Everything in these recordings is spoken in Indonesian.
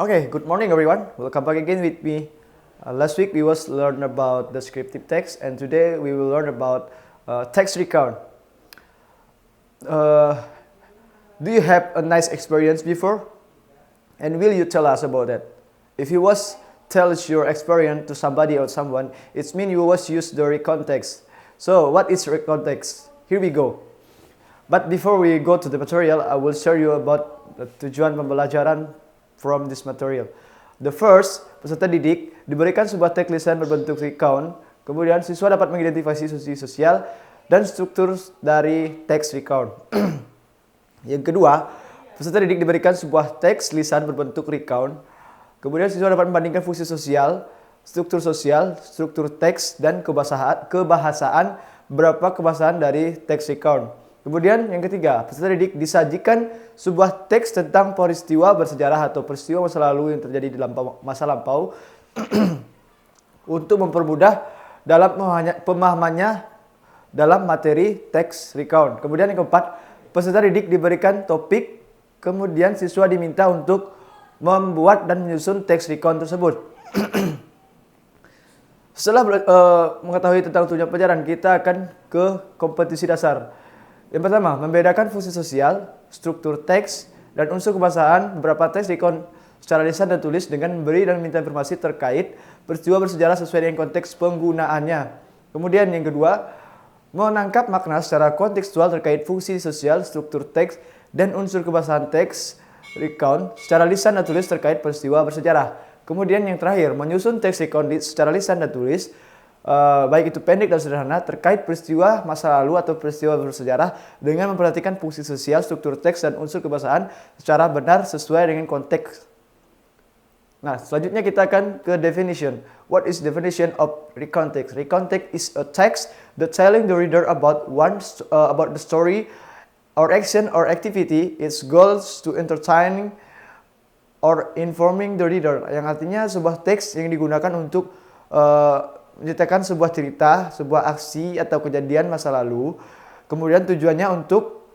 Okay, good morning everyone. Welcome back again with me. Last week we was learn about descriptive text, and today we will learn about text recount. Uh, do you have a nice experience before? And will you tell us about that? If you was tells your experience to somebody or someone, it means you was use the recount text. So what is recount text? Here we go. But before we go to the material, I will share you about the tujuan pembelajaran from this material. The first, peserta didik diberikan sebuah teks lisan berbentuk recount, kemudian siswa dapat mengidentifikasi fungsi sosial dan struktur dari teks recount. Yang kedua, peserta didik diberikan sebuah teks lisan berbentuk recount, kemudian siswa dapat membandingkan fungsi sosial, struktur teks, dan kebahasaan beberapa kebahasaan dari teks recount. Kemudian yang ketiga, peserta didik disajikan sebuah teks tentang peristiwa bersejarah atau peristiwa masa lalu yang terjadi di masa lampau untuk mempermudah dalam pemahamannya dalam materi teks recount. Kemudian yang keempat, peserta didik diberikan topik, kemudian siswa diminta untuk membuat dan menyusun teks recount tersebut. Setelah mengetahui tentang tujuan pelajaran, kita akan ke kompetisi dasar. Yang pertama, membedakan fungsi sosial, struktur teks, dan unsur kebahasaan beberapa teks recount secara lisan dan tulis dengan memberi dan meminta informasi terkait peristiwa bersejarah sesuai dengan konteks penggunaannya. Kemudian yang kedua, menangkap makna secara kontekstual terkait fungsi sosial, struktur teks, dan unsur kebahasaan teks recount secara lisan dan tulis terkait peristiwa bersejarah. Kemudian yang terakhir, menyusun teks recount secara lisan dan tulis, baik itu pendek dan sederhana, terkait peristiwa masa lalu atau peristiwa bersejarah dengan memperhatikan fungsi sosial, struktur teks, dan unsur kebahasaan secara benar sesuai dengan konteks. Nah, selanjutnya kita akan ke definition. What is definition of recount text? Recount text is a text that telling the reader about about the story or action or activity. Its goals to entertaining or informing the reader. Yang artinya sebuah teks yang digunakan untuk menceritakan sebuah cerita, sebuah aksi atau kejadian masa lalu. Kemudian tujuannya untuk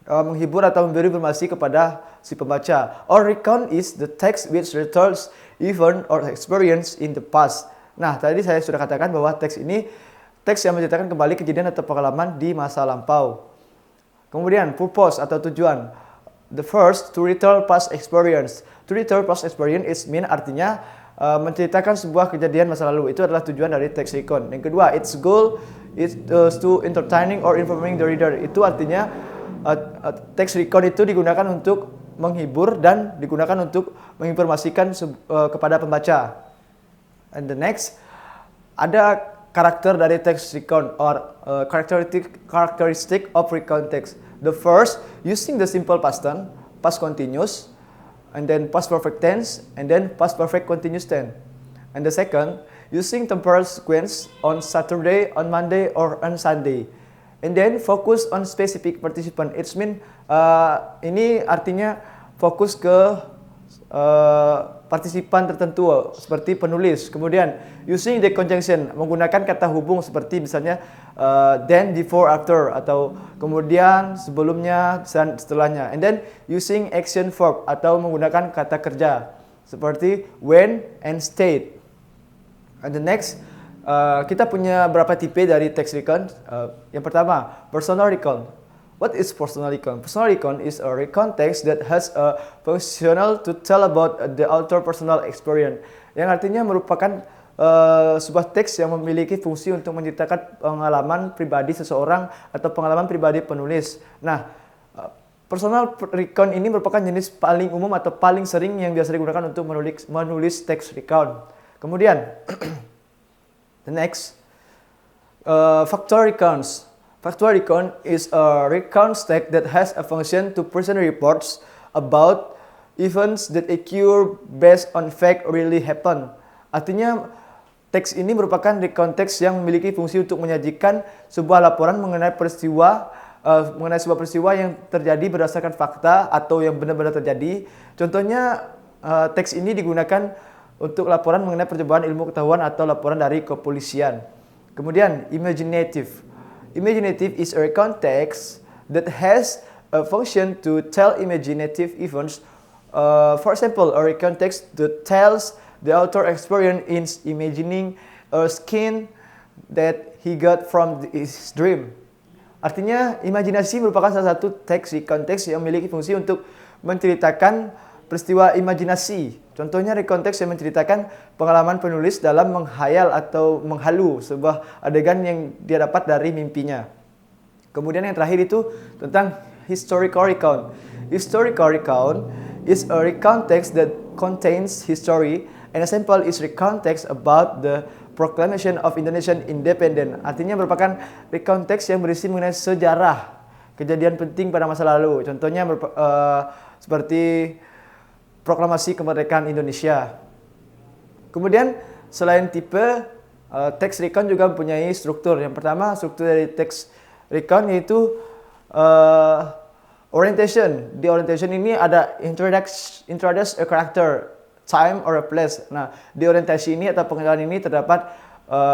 menghibur atau memberi informasi kepada si pembaca. Or recount is the text which retells event or experience in the past. Nah, tadi saya sudah katakan bahwa teks ini teks yang menceritakan kembali kejadian atau pengalaman di masa lampau. Kemudian purpose atau tujuan. The first, to retell past experience. To retell past experience is mean artinya menceritakan sebuah kejadian masa lalu. Itu adalah tujuan dari teks recount. Yang kedua, its goal is to entertaining or informing the reader. Itu artinya teks recount itu digunakan untuk menghibur dan digunakan untuk menginformasikan kepada pembaca. And the next, ada karakter dari teks recount or characteristic of recount text. The first, using the simple past tense, past continuous, and then past perfect tense, and then past perfect continuous tense. And the second, using temporal sequence on Saturday, on Monday, or on Sunday. And then focus on specific participant. It means ini artinya fokus ke partisipan tertentu seperti penulis. Kemudian using the conjunction, menggunakan kata hubung seperti misalnya then, before, after, atau kemudian, sebelumnya, dan setelahnya. And then using action verb atau menggunakan kata kerja seperti when and stayed. And the next, kita punya berapa tipe dari text recount. Yang pertama, personal recount. What is personal recount? Personal recount is a recount text that has a functional to tell about the author personal experience. Yang artinya merupakan sebuah teks yang memiliki fungsi untuk menceritakan pengalaman pribadi seseorang atau pengalaman pribadi penulis. Nah, personal recount ini merupakan jenis paling umum atau paling sering yang biasa digunakan untuk menulis teks recount. Kemudian, the next, factual recounts. Factual recount is a recount text that has a function to present reports about events that occur based on fact really happen. Artinya, teks ini merupakan recount text yang memiliki fungsi untuk menyajikan sebuah laporan mengenai sebuah peristiwa yang terjadi berdasarkan fakta atau yang benar-benar terjadi. Contohnya, teks ini digunakan untuk laporan mengenai percobaan ilmu pengetahuan atau laporan dari kepolisian. Kemudian, imaginative. Imaginative is a recount text that has a function to tell imaginative events For example, a recount text that tells the author experience in imagining a skin that he got from his dream. Artinya, imajinasi merupakan salah satu teks recount text yang memiliki fungsi untuk menceritakan peristiwa imajinasi. Contohnya recount text yang menceritakan pengalaman penulis dalam menghayal atau menghalu sebuah adegan yang dia dapat dari mimpinya. Kemudian yang terakhir itu tentang historical recount. Historical recount is a recount text that contains history, and a sample is recount text about the Proclamation of Indonesian Independence. Artinya merupakan recount text yang berisi mengenai sejarah kejadian penting pada masa lalu. Contohnya seperti proklamasi kemerdekaan Indonesia. Kemudian selain tipe, teks recount juga mempunyai struktur. Yang pertama, struktur dari teks recount yaitu orientation. Di orientation ini ada introduce a character, time or a place. Nah, di orientasi ini atau pengenalan ini terdapat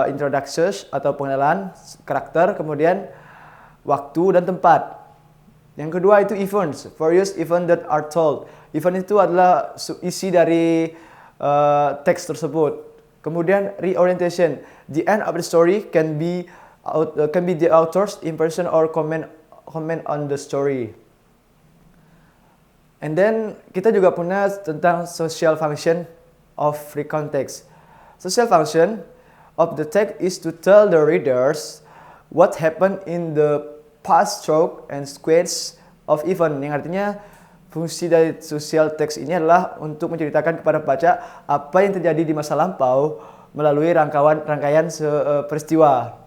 introductions atau pengenalan karakter, kemudian waktu dan tempat. Yang kedua itu events, various events that are told. Event itu adalah isi dari teks tersebut. Kemudian reorientation, the end of the story can be the author's impression or comment on the story. And then kita juga punya tentang social function of recount text. Social function of the text is to tell the readers what happened in the past stroke and sequence of event. Yang artinya fungsi dari social text ini adalah untuk menceritakan kepada pembaca apa yang terjadi di masa lampau melalui rangkaian peristiwa.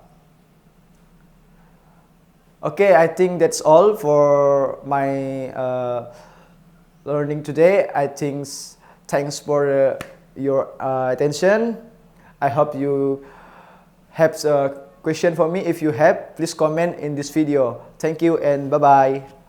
Okay, I think that's all for my learning today. I think thanks for your attention. I hope you have a question for me. If you have, please comment in this video. Thank you and bye-bye.